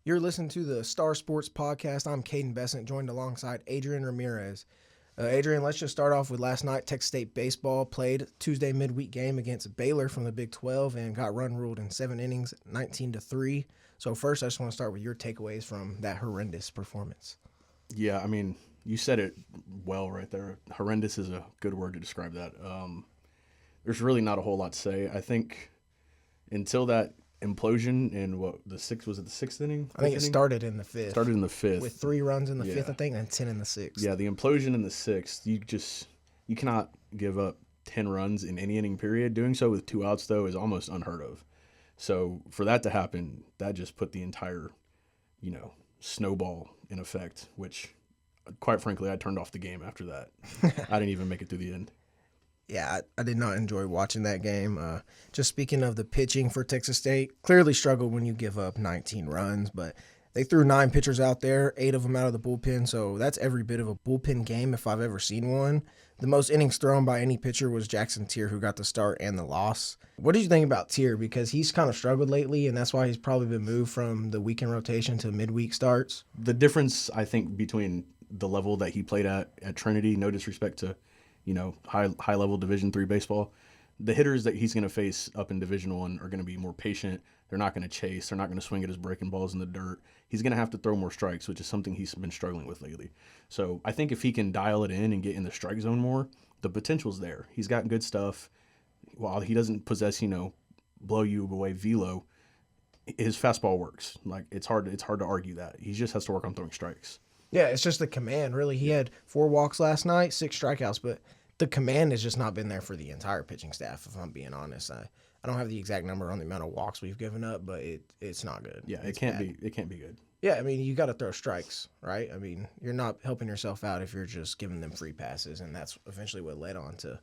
You're listening to the Star Sports Podcast. I'm Caden Bessent, joined alongside Adrian Ramirez. Adrian, let's just start off with last night. Texas State baseball played Tuesday midweek game against Baylor from the Big 12 and got run ruled in 7 innings, 19-3. So first, I just want to start with your takeaways from that horrendous performance. Yeah, I mean, you said it well right there. Horrendous is a good word to describe that. There's really not a whole lot to say. I think until that implosion in the sixth inning? I think it started in the fifth. Started in the fifth. With 3 runs in the fifth, I think, and 10 in the sixth. Yeah, the implosion in the sixth, you cannot give up 10 runs in any inning period. Doing so with 2 outs, though, is almost unheard of. So for that to happen, that just put the entire, snowball in effect, which, quite frankly, I turned off the game after that. I didn't even make it through the end. Yeah, I did not enjoy watching that game. Just speaking of the pitching for Texas State, clearly struggled when you give up 19 runs, but they threw 9 pitchers out there, 8 of them out of the bullpen, so that's every bit of a bullpen game if I've ever seen one. The most innings thrown by any pitcher was Jackson Tier, who got the start and the loss. What did you think about Tier? Because he's kind of struggled lately, and that's why he's probably been moved from the weekend rotation to midweek starts. The difference, I think, between the level that he played at Trinity, no disrespect to high level Division III baseball. The hitters that he's going to face up in Division I are going to be more patient. They're not going to chase. They're not going to swing at his breaking balls in the dirt. He's going to have to throw more strikes, which is something he's been struggling with lately. So I think if he can dial it in and get in the strike zone more, the potential's there. He's got good stuff. While he doesn't possess, blow you away velo, his fastball works. Like it's hard to argue that. He just has to work on throwing strikes. Yeah, it's just the command, really. He had 4 walks last night, 6 strikeouts, but the command has just not been there for the entire pitching staff, if I'm being honest. I don't have the exact number on the amount of walks we've given up, but it's not good. Yeah, it can't be good. Yeah, I mean, you got to throw strikes, right? I mean, you're not helping yourself out if you're just giving them free passes, and that's eventually what led on to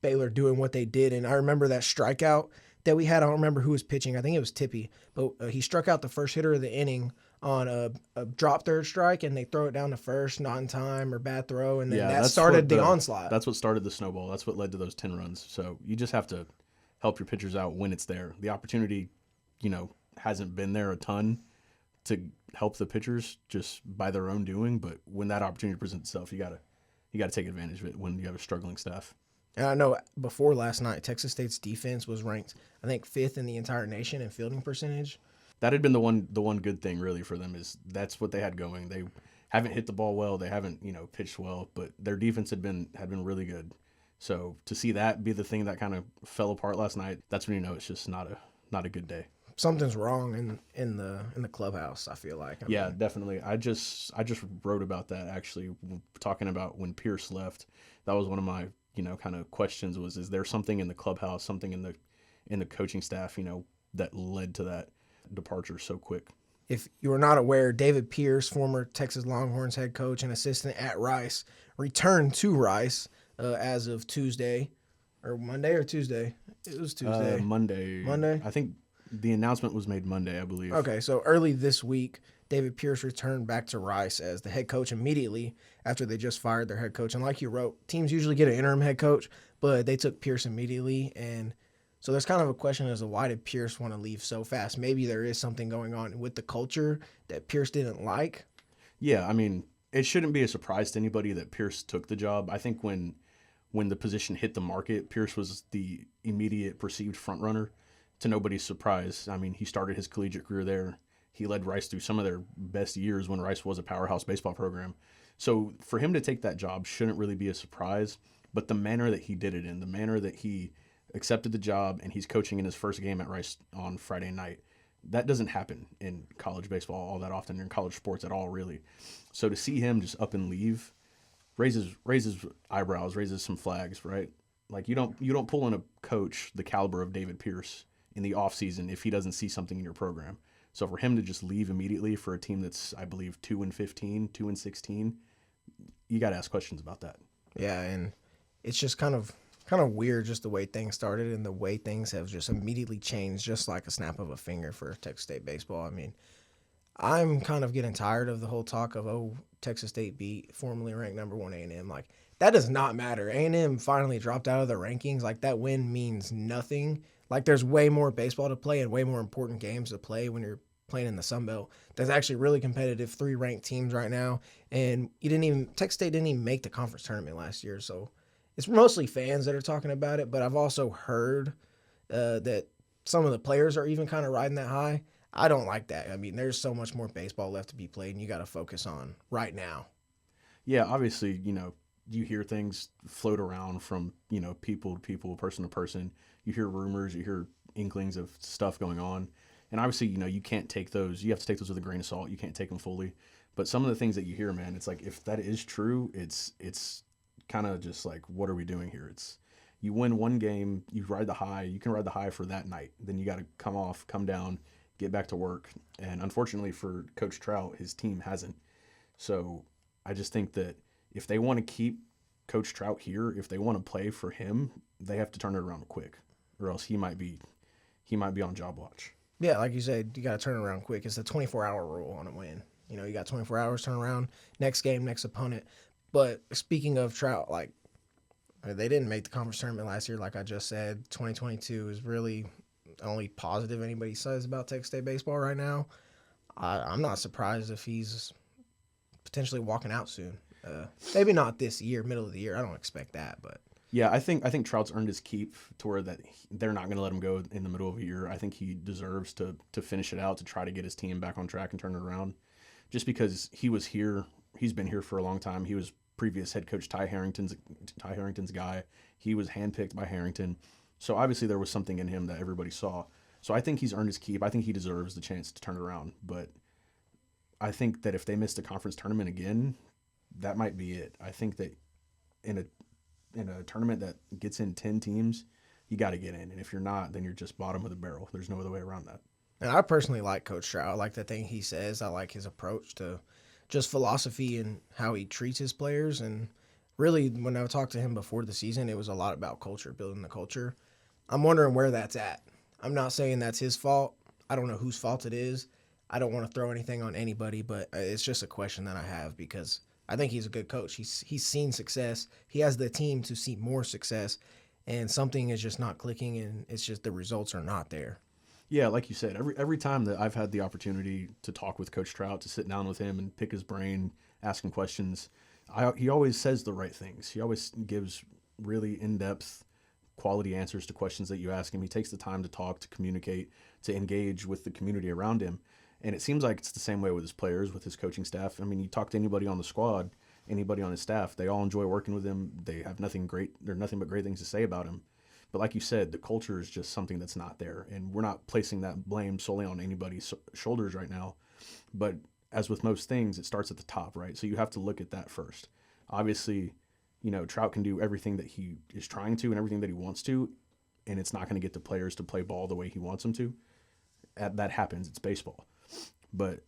Baylor doing what they did. And I remember that strikeout that we had. I don't remember who was pitching. I think it was Tippy, but he struck out the first hitter of the inning on a drop third strike, and they throw it down to first, not in time or bad throw, and then that started the onslaught. That's what started the snowball. That's what led to those 10 runs. So you just have to help your pitchers out when it's there. The opportunity, hasn't been there a ton to help the pitchers just by their own doing, but when that opportunity presents itself, you gotta take advantage of it when you have a struggling staff. And I know before last night, Texas State's defense was ranked, I think, 5th in the entire nation in fielding percentage. That had been the one good thing really for them is that's what they had going. They haven't hit the ball well. They haven't pitched well, but their defense had been really good. So to see that be the thing that kind of fell apart last night, that's when it's just not a good day. Something's wrong in the clubhouse, I feel like. I mean, definitely. I just wrote about that actually, talking about when Pierce left. That was one of my kind of questions was, is there something in the clubhouse, something in the coaching staff that led to that departure so quick? If you are not aware, David Pierce, former Texas Longhorns head coach and assistant at Rice, returned to Rice as of Tuesday, or Monday or Tuesday. It was Tuesday. Monday. I think the announcement was made Monday, I believe. Okay, so early this week, David Pierce returned back to Rice as the head coach immediately after they just fired their head coach. And like you wrote, teams usually get an interim head coach, but they took Pierce immediately. And so there's kind of a question as to why did Pierce want to leave so fast? Maybe there is something going on with the culture that Pierce didn't like. Yeah, I mean, it shouldn't be a surprise to anybody that Pierce took the job. I think when the position hit the market, Pierce was the immediate perceived front runner to nobody's surprise. I mean, he started his collegiate career there. He led Rice through some of their best years when Rice was a powerhouse baseball program. So for him to take that job shouldn't really be a surprise, but the manner that he did it in, the manner that he accepted the job and he's coaching in his first game at Rice on Friday night, that doesn't happen in college baseball all that often, or in college sports at all, really. So to see him just up and leave raises eyebrows, raises some flags, right? Like you don't pull in a coach the caliber of David Pierce in the offseason if he doesn't see something in your program. So for him to just leave immediately for a team that's, I believe, 2-15, 2-16, you got to ask questions about that. Yeah, and it's just kind of weird just the way things started and the way things have just immediately changed just like a snap of a finger for Texas State baseball. I mean, I'm kind of getting tired of the whole talk of, Texas State beat formerly ranked number 1 A&M. Like, that does not matter. A&M finally dropped out of the rankings. Like, that win means nothing. Like, there's way more baseball to play and way more important games to play when you're playing in the Sun Belt. There's actually really competitive 3 ranked teams right now, and Texas State didn't even make the conference tournament last year. So it's mostly fans that are talking about it, but I've also heard that some of the players are even kind of riding that high. I don't like that. I mean, there's so much more baseball left to be played, and you got to focus on right now. Yeah, obviously, you hear things float around from, people to people, person to person. You hear rumors, you hear inklings of stuff going on. And obviously, you can't take those, you have to take those with a grain of salt. You can't take them fully. But some of the things that you hear, man, it's like, if that is true, it's kind of just like, what are we doing here? It's, you win one game, you ride the high, you can ride the high for that night. Then you got to come down, get back to work. And unfortunately for Coach Trout, his team hasn't. So I just think that if they want to keep Coach Trout here, if they want to play for him, they have to turn it around quick, or else he might be on job watch. Yeah, like you said, you got to turn it around quick. It's the 24-hour rule on a win. You got 24 hours turn around, next game, next opponent. But speaking of Trout, like, they didn't make the conference tournament last year, like I just said. 2022 is really the only positive anybody says about Texas State baseball right now. I'm not surprised if he's potentially walking out soon. Maybe not this year, middle of the year. I don't expect that, but yeah, I think Trout's earned his keep to where that they're not going to let him go in the middle of a year. I think he deserves to finish it out, to try to get his team back on track and turn it around. Just because he was here, he's been here for a long time. He was previous head coach Ty Harrington's guy. He was handpicked by Harrington, so obviously there was something in him that everybody saw. So I think he's earned his keep. I think he deserves the chance to turn it around. But I think that if they miss the conference tournament again, that might be it. I think that in a tournament that gets in 10 teams, you got to get in. And if you're not, then you're just bottom of the barrel. There's no other way around that. and I personally like Coach Trout. I like the thing he says. I like his approach to just philosophy and how he treats his players. And really, when I talked to him before the season, it was a lot about culture, building the culture. I'm wondering where that's at. I'm not saying that's his fault. I don't know whose fault it is. I don't want to throw anything on anybody, but it's just a question that I have because I think he's a good coach. He's seen success. He has the team to see more success, and something is just not clicking, and it's just the results are not there. Yeah, like you said, every time that I've had the opportunity to talk with Coach Trout, to sit down with him and pick his brain, ask him questions, he always says the right things. He always gives really in-depth, quality answers to questions that you ask him. He takes the time to talk, to communicate, to engage with the community around him. And it seems like it's the same way with his players, with his coaching staff. I mean, you talk to anybody on the squad, anybody on his staff, they all enjoy working with him. They have nothing but great things to say about him. But like you said, the culture is just something that's not there. And we're not placing that blame solely on anybody's shoulders right now. But as with most things, it starts at the top, right? So you have to look at that first. Obviously, Trout can do everything that he is trying to and everything that he wants to, and it's not going to get the players to play ball the way he wants them to. That happens. It's baseball. But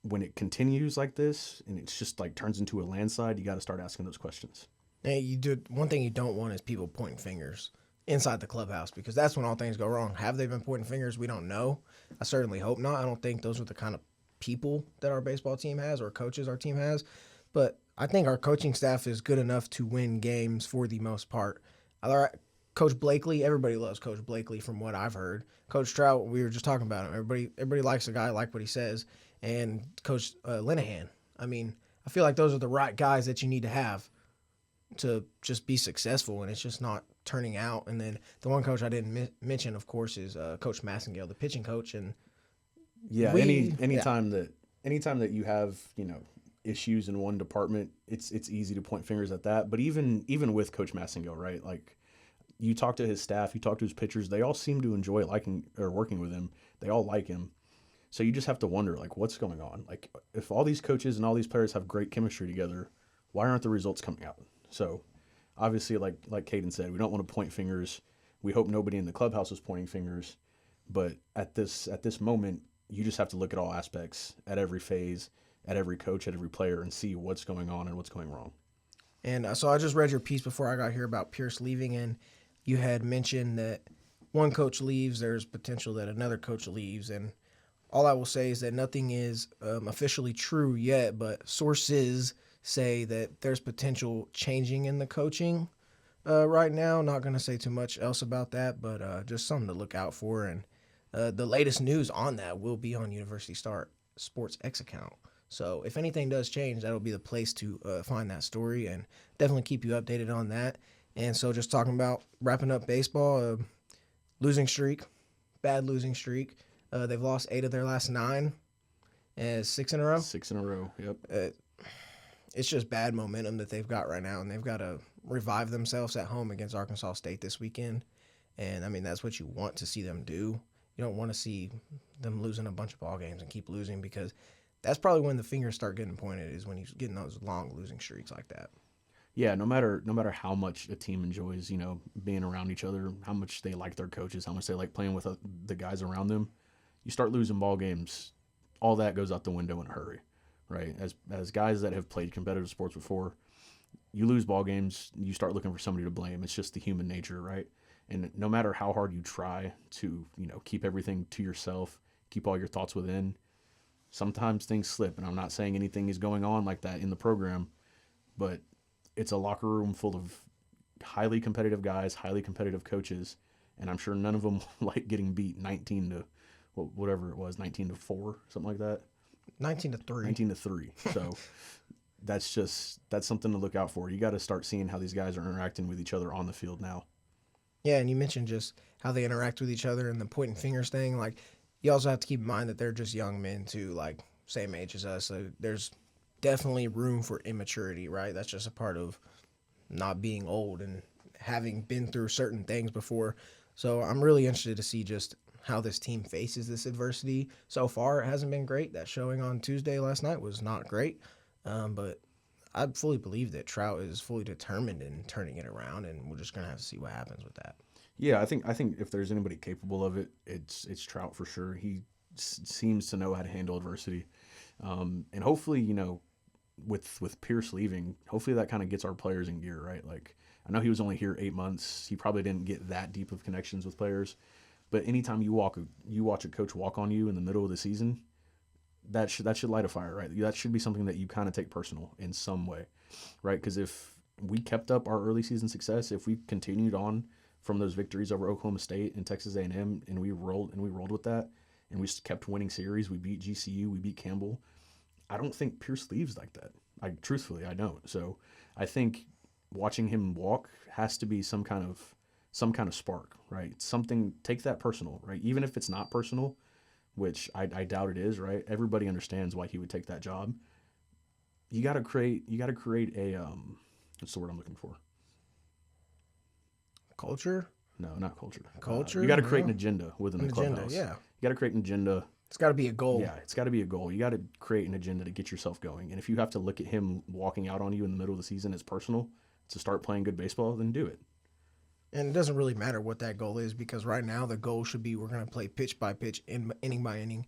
when it continues like this and it's just like turns into a landslide, you got to start asking those questions. And one thing you don't want is people pointing fingers inside the clubhouse because that's when all things go wrong. Have they been pointing fingers? We don't know. I certainly hope not. I don't think those are the kind of people that our baseball team has or coaches our team has. But I think our coaching staff is good enough to win games for the most part. Coach Blakely, everybody loves Coach Blakely from what I've heard. Coach Trout, we were just talking about him. Everybody likes the guy, like what he says. And Coach Linehan. I mean, I feel like those are the right guys that you need to have to just be successful, and it's just not turning out. And then the one coach I didn't mention, of course, is Coach Massengale, the pitching coach. And yeah, anytime that you have issues in one department, it's easy to point fingers at that. But even with Coach Massengale, right? Like, you talk to his staff, you talk to his pitchers, they all seem to enjoy liking or working with him. They all like him. So you just have to wonder, like, what's going on? Like, if all these coaches and all these players have great chemistry together, why aren't the results coming out? So obviously, like Caden said, we don't want to point fingers. We hope nobody in the clubhouse is pointing fingers. But at this moment, you just have to look at all aspects, at every phase, at every coach, at every player, and see what's going on and what's going wrong. And so I just read your piece before I got here about Pierce leaving, and you had mentioned that one coach leaves, there's potential that another coach leaves. And all I will say is that nothing is officially true yet, but sources say that there's potential changing in the coaching right now. Not going to say too much else about that, but just something to look out for. And The latest news on that will be on University Start Sports X account. So if anything does change, that'll be the place to find that story and definitely keep you updated on that. And so just talking about wrapping up baseball, losing streak, bad losing streak. They've lost 8 of their last 9, and 6 in a row. 6 in a row. Yep. It's just bad momentum that they've got right now, and they've got to revive themselves at home against Arkansas State this weekend. And I mean, that's what you want to see them do. You don't want to see them losing a bunch of ball games and keep losing, because that's probably when the fingers start getting pointed, is when you're getting those long losing streaks like that. Yeah, no matter how much a team enjoys, being around each other, how much they like their coaches, how much they like playing with the guys around them, you start losing ball games, all that goes out the window in a hurry, right? As guys that have played competitive sports before, you lose ball games, you start looking for somebody to blame. It's just the human nature, right? And no matter how hard you try to, keep everything to yourself, keep all your thoughts within, sometimes things slip. And I'm not saying anything is going on like that in the program, but it's a locker room full of highly competitive guys, highly competitive coaches, and I'm sure none of them like getting beat 19 to whatever it was, 19 to 4, something like that. 19 to 3. 19 to 3. So that's something to look out for. You got to start seeing how these guys are interacting with each other on the field now. Yeah, and you mentioned just how they interact with each other and the pointing fingers thing. Like, you also have to keep in mind that they're just young men too, like same age as us. So there's definitely room for immaturity, right? That's just a part of not being old and having been through certain things before. So I'm really interested to see just how this team faces this adversity. So far, it hasn't been great. That showing on Tuesday last night was not great, but I fully believe that Trout is fully determined in turning it around, and we're just gonna have to see what happens with that. Yeah, I think if there's anybody capable of it, it's Trout for sure. He seems to know how to handle adversity, and hopefully, with Pierce leaving, hopefully that kind of gets our players in gear, right? Like, I know he was only here 8 months. He probably didn't get that deep of connections with players, but anytime you watch a coach walk on you in the middle of the season, that should light a fire, right? That should be something that you kind of take personal in some way, right? Because if we kept up our early season success, if we continued on from those victories over Oklahoma State and Texas A&M, and we rolled with that, and we just kept winning series, we beat GCU, we beat Campbell, I don't think Pierce leaves like that. Truthfully, I don't. So I think watching him walk has to be some kind of spark, right? Something, take that personal, right? Even if it's not personal, which I doubt it is, right? Everybody understands why he would take that job. You got to create a what's the word I'm looking for? Culture? No, not culture. Culture? You got to create an agenda within the clubhouse. Yeah. You got to create an agenda. It's got to be a goal. Yeah, it's got to be a goal. You got to create an agenda to get yourself going. And if you have to look at him walking out on you in the middle of the season as personal to start playing good baseball, then do it. And it doesn't really matter what that goal is, because right now the goal should be we're going to play pitch by pitch, inning by inning,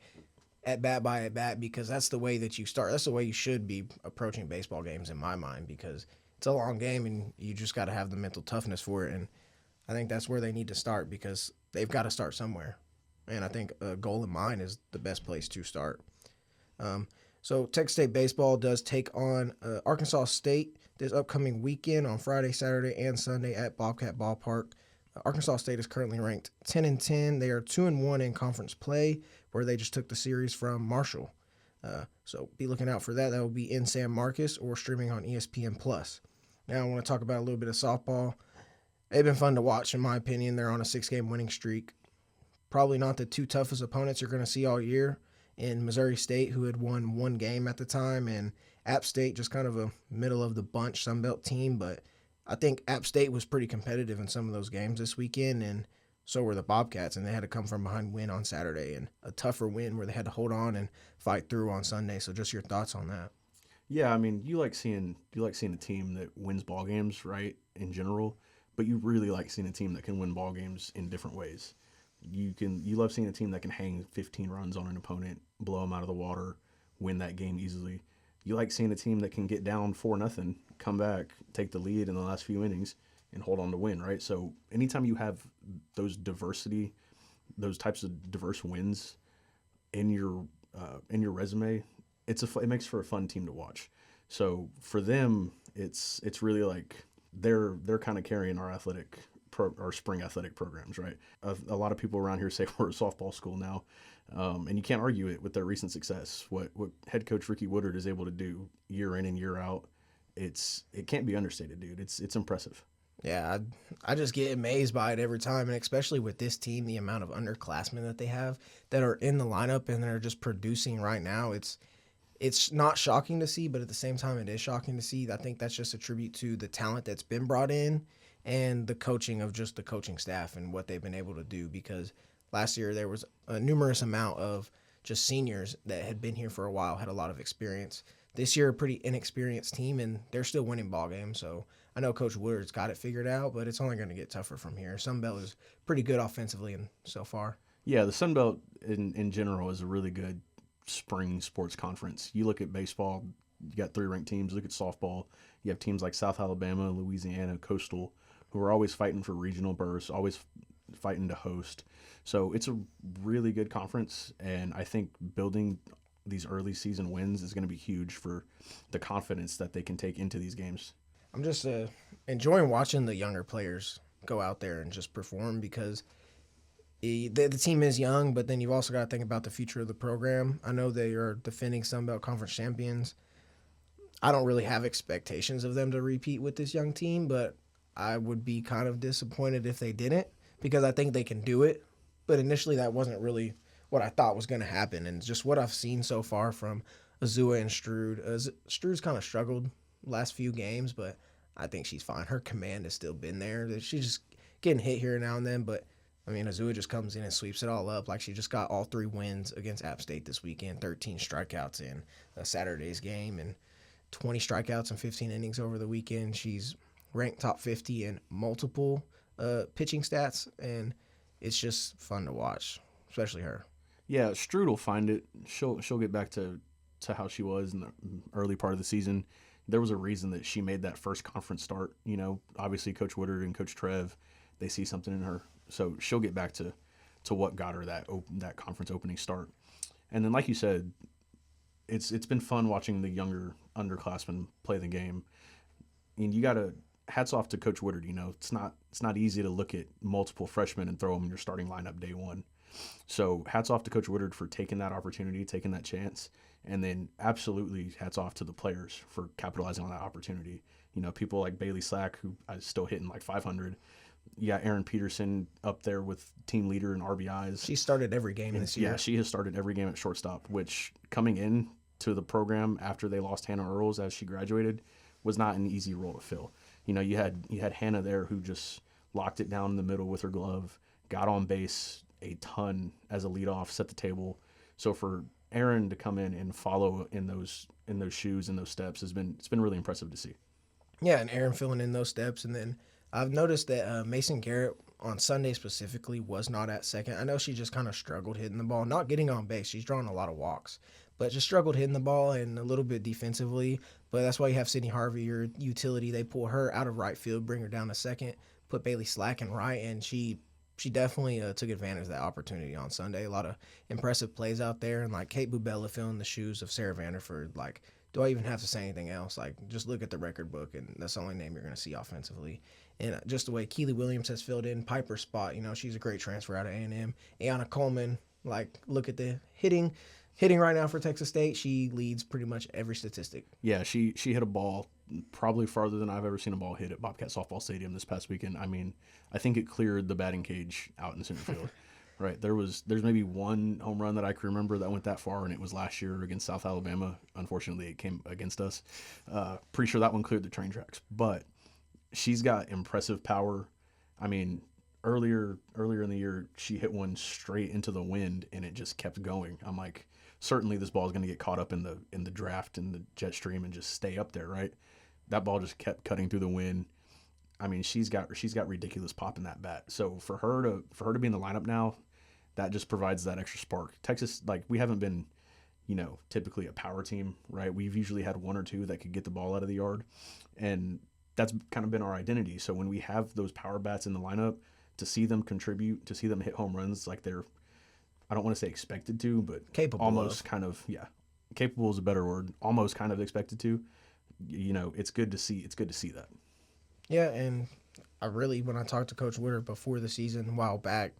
at bat by at bat, because that's the way that you start. That's the way you should be approaching baseball games in my mind, because it's a long game and you just got to have the mental toughness for it. And I think that's where they need to start, because they've got to start somewhere. And I think a goal in mind is the best place to start. So Texas State baseball does take on Arkansas State this upcoming weekend on Friday, Saturday, and Sunday at Bobcat Ballpark. Arkansas State is currently ranked 10-10. They are 2-1 in conference play, where they just took the series from Marshall. So be looking out for that. That will be in San Marcos or streaming on ESPN+. Now I want to talk about a little bit of softball. They've been fun to watch, in my opinion. They're on a 6-game winning streak. Probably not the two toughest opponents you're going to see all year, in Missouri State, who had won 1 game at the time, and App State, just kind of a middle-of-the-bunch Sunbelt team. But I think App State was pretty competitive in some of those games this weekend, and so were the Bobcats, and they had to come from behind win on Saturday, and a tougher win where they had to hold on and fight through on Sunday. So just your thoughts on that. Yeah, I mean, you like seeing a team that wins ball games, right, in general, but you really like seeing a team that can win ball games in different ways. You love seeing a team that can hang 15 runs on an opponent, blow them out of the water, win that game easily. You like seeing a team that can get down 4-0, come back, take the lead in the last few innings, and hold on to win, right? So anytime you have those types of diverse wins in your resume, it makes for a fun team to watch. So for them, it's really like they're kind of carrying our athletic or spring athletic programs, right? A lot of people around here say we're a softball school now, and you can't argue it with their recent success. What head coach Ricky Woodard is able to do year in and year out, it can't be understated, dude. It's impressive. Yeah, I just get amazed by it every time, and especially with this team, the amount of underclassmen that they have that are in the lineup and they're just producing right now. It's not shocking to see, but at the same time, it is shocking to see. I think that's just a tribute to the talent that's been brought in and the coaching of just the coaching staff and what they've been able to do. Because last year there was a numerous amount of just seniors that had been here for a while, had a lot of experience. This year, a pretty inexperienced team, and they're still winning ball games. So I know Coach Woodard's got it figured out, but it's only going to get tougher from here. Sunbelt is pretty good offensively and so far. Yeah, the Sun Belt in general is a really good spring sports conference. You look at baseball, you got 3 ranked teams. Look at softball, you have teams like South Alabama, Louisiana, Coastal, who are always fighting for regional berths, always fighting to host. So it's a really good conference, and I think building these early season wins is going to be huge for the confidence that they can take into these games. I'm just enjoying watching the younger players go out there and just perform because the team is young, but then you've also got to think about the future of the program. I know they are defending Sun Belt Conference champions. I don't really have expectations of them to repeat with this young team, but I would be kind of disappointed if they didn't because I think they can do it. But initially, that wasn't really what I thought was going to happen. And just what I've seen so far from Azua and Stroud. Stroud's kind of struggled last few games, but I think she's fine. Her command has still been there. She's just getting hit here now and then, but I mean, Azua just comes in and sweeps it all up. Like she just got all 3 wins against App State this weekend, 13 strikeouts in Saturday's game, and 20 strikeouts and 15 innings over the weekend. She's ranked top 50 in multiple pitching stats, and it's just fun to watch, especially her. Yeah, Stroud will find it. She'll get back to how she was in the early part of the season. There was a reason that she made that first conference start. You know, obviously Coach Woodard and Coach Trev, they see something in her. So she'll get back to what got her that conference opening start. And then, like you said, it's been fun watching the younger underclassmen play the game. And you got to hats off to Coach Woodard. You know, it's not easy to look at multiple freshmen and throw them in your starting lineup day one. So hats off to Coach Woodard for taking that opportunity, taking that chance, and then absolutely hats off to the players for capitalizing on that opportunity. You know, people like Bailey Slack, who is still hitting like 500. Yeah, Aaron Peterson up there with team leader in RBIs. She started every game this year. Yeah, she has started every game at shortstop, which coming in to the program after they lost Hannah Earls as she graduated was not an easy role to fill. You know, you had Hannah there who just locked it down in the middle with her glove, got on base a ton as a leadoff, set the table. So for Aaron to come in and follow in those shoes and those steps it's been really impressive to see. Yeah, and Aaron filling in those steps, and then I've noticed that Mason Garrett on Sunday specifically was not at second. I know she just kind of struggled hitting the ball, not getting on base. She's drawing a lot of walks, but just struggled hitting the ball and a little bit defensively. But that's why you have Sydney Harvey, your utility. They pull her out of right field, bring her down to second, put Bailey Slack in right, and she definitely took advantage of that opportunity on Sunday. A lot of impressive plays out there, and like Kate Bubella filling the shoes of Sarah Vanderford. Like, do I even have to say anything else? Like, just look at the record book, and that's the only name you're going to see offensively. And just the way Keely Williams has filled in Piper's spot, you know, she's a great transfer out of A&M. Ayanna Coleman, like, look at the hitting right now for Texas State. She leads pretty much every statistic. Yeah, she hit a ball probably farther than I've ever seen a ball hit at Bobcat Softball Stadium this past weekend. I mean, I think it cleared the batting cage out in center field. Right. There's maybe one home run that I can remember that went that far, and it was last year against South Alabama. Unfortunately, it came against us. Pretty sure that one cleared the train tracks. But she's got impressive power. I mean, earlier in the year, she hit one straight into the wind, and it just kept going. I'm like, certainly this ball is going to get caught up in the draft and the jet stream and just stay up there, right? That ball just kept cutting through the wind. I mean, she's got ridiculous pop in that bat. So for her to be in the lineup now, that just provides that extra spark. Texas, like, we haven't been, you know, typically a power team, right? We've usually had one or two that could get the ball out of the yard, and that's kind of been our identity. So when we have those power bats in the lineup, to see them contribute, to see them hit home runs like they're, I don't want to say expected to, but Capable almost of. kind of, yeah, capable is a better word. Almost kind of expected to. You know, it's good to see. It's good to see that. Yeah, and when I talked to Coach Woodard before the season a while back,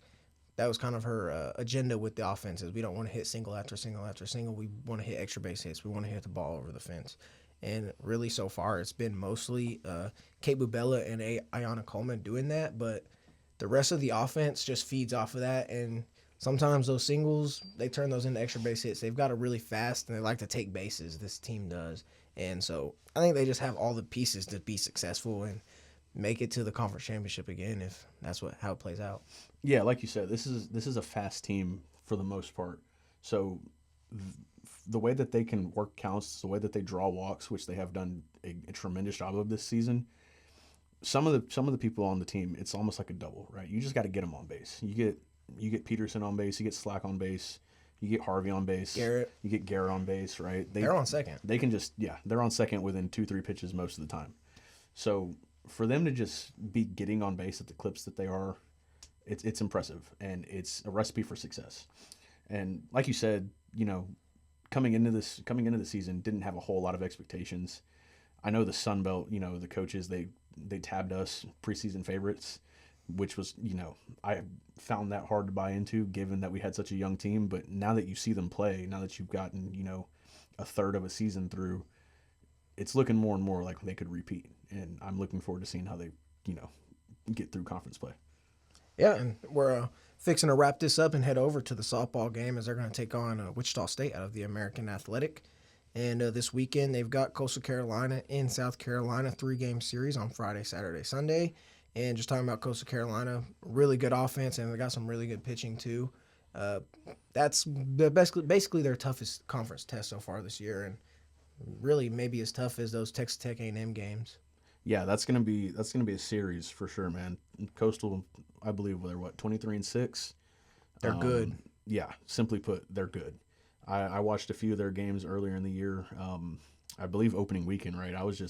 that was kind of her agenda with the offenses. We don't want to hit single after single after single. We want to hit extra base hits. We want to hit the ball over the fence. And really, so far, it's been mostly Kate Bubella and Ayanna Coleman doing that. But the rest of the offense just feeds off of that. And sometimes those singles, they turn those into extra base hits. They've got a really fast, and they like to take bases. This team does. And so I think they just have all the pieces to be successful and make it to the conference championship again if that's how it plays out. Yeah, like you said, this is a fast team for the most part. So the way that they can work counts, the way that they draw walks, which they have done a tremendous job of this season. Some of the people on the team, it's almost like a double, right? You just got to get them on base. You get Peterson on base, you get Slack on base, you get Harvey on base, Garrett. You get Garrett on base, right? They're on second. They can they're on second within 2-3 pitches most of the time. So for them to just be getting on base at the clips that they are, it's impressive, and it's a recipe for success. And like you said, coming into the season, didn't have a whole lot of expectations. I know the Sun Belt, the coaches, they tabbed us preseason favorites, which was, I found that hard to buy into given that we had such a young team. But now that you see them play, now that you've gotten, a third of a season through, it's looking more and more like they could repeat. And I'm looking forward to seeing how they, get through conference play. Yeah, and we're fixing to wrap this up and head over to the softball game as they're going to take on Wichita State out of the American Athletic. And this weekend, they've got Coastal Carolina in South Carolina, 3-game series on Friday, Saturday, Sunday. And just talking about Coastal Carolina, really good offense, and they got some really good pitching too. That's basically their toughest conference test so far this year, and really maybe as tough as those Texas Tech A&M games. Yeah, that's gonna be a series for sure, man. Coastal, I believe they're 23-6. They're good. Yeah, simply put, they're good. I watched a few of their games earlier in the year. I believe opening weekend, right? I was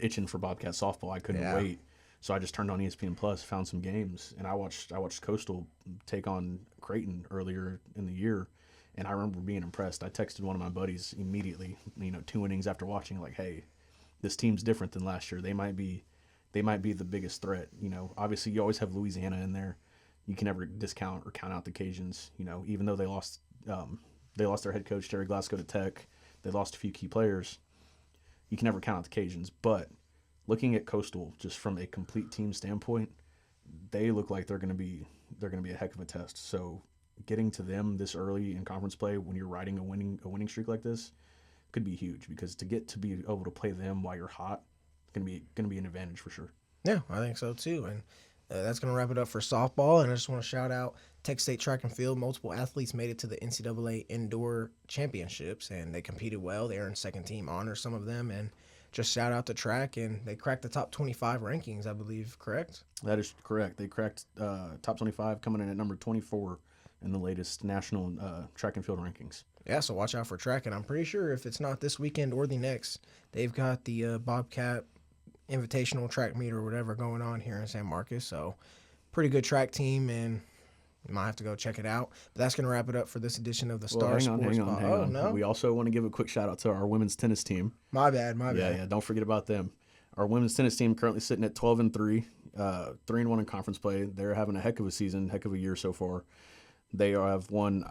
itching for Bobcat softball. I couldn't wait, so I just turned on ESPN Plus, found some games, and I watched Coastal take on Creighton earlier in the year, and I remember being impressed. I texted one of my buddies immediately, 2 innings after watching, like, hey, this team's different than last year. They might be the biggest threat. Obviously you always have Louisiana in there. You can never discount or count out the Cajuns. Even though they lost their head coach Jerry Glasgow to Tech, they lost a few key players. You can never count out the Cajuns. But looking at Coastal just from a complete team standpoint, they look like they're going to be a heck of a test. So getting to them this early in conference play when you're riding a winning streak like this could be huge, because to be able to play them while you're hot, going to be an advantage for sure. Yeah, I think so too. And that's going to wrap it up for softball. And I just want to shout out Texas State Track and Field. Multiple athletes made it to the NCAA Indoor Championships, and they competed well. They earned second team honors, some of them. And just shout out to track, and they cracked the top 25 rankings, I believe, correct? That is correct. They cracked top 25, coming in at number 24 in the latest national track and field rankings. Yeah, so watch out for track. And I'm pretty sure if it's not this weekend or the next, they've got the Bobcat Invitational track meet or whatever going on here in San Marcos. So pretty good track team, and you might have to go check it out. But that's going to wrap it up for this edition of the Star Sports. Hang on. No? We also want to give a quick shout out to our women's tennis team. My bad. Yeah, don't forget about them. Our women's tennis team currently sitting at 12-3, 3-1 in conference play. They're having a heck of a season, heck of a year so far. They have won,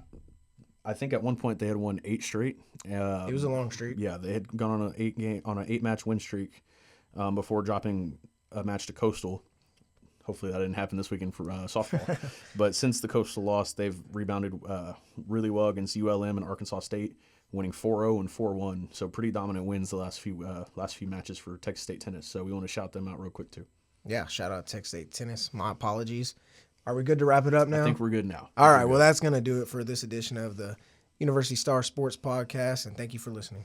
I think at one point they had won 8 straight. It was a long streak. Yeah, they had gone on an 8-match win streak before dropping a match to Coastal. Hopefully that didn't happen this weekend for softball. But since the Coastal loss, they've rebounded really well against ULM and Arkansas State, winning 4-0 and 4-1. So pretty dominant wins the last few matches for Texas State tennis. So we want to shout them out real quick too. Yeah, shout out Texas State tennis. My apologies. Are we good to wrap it up now? I think we're good now. All right, well, that's going to do it for this edition of the University Star Sports Podcast, and thank you for listening.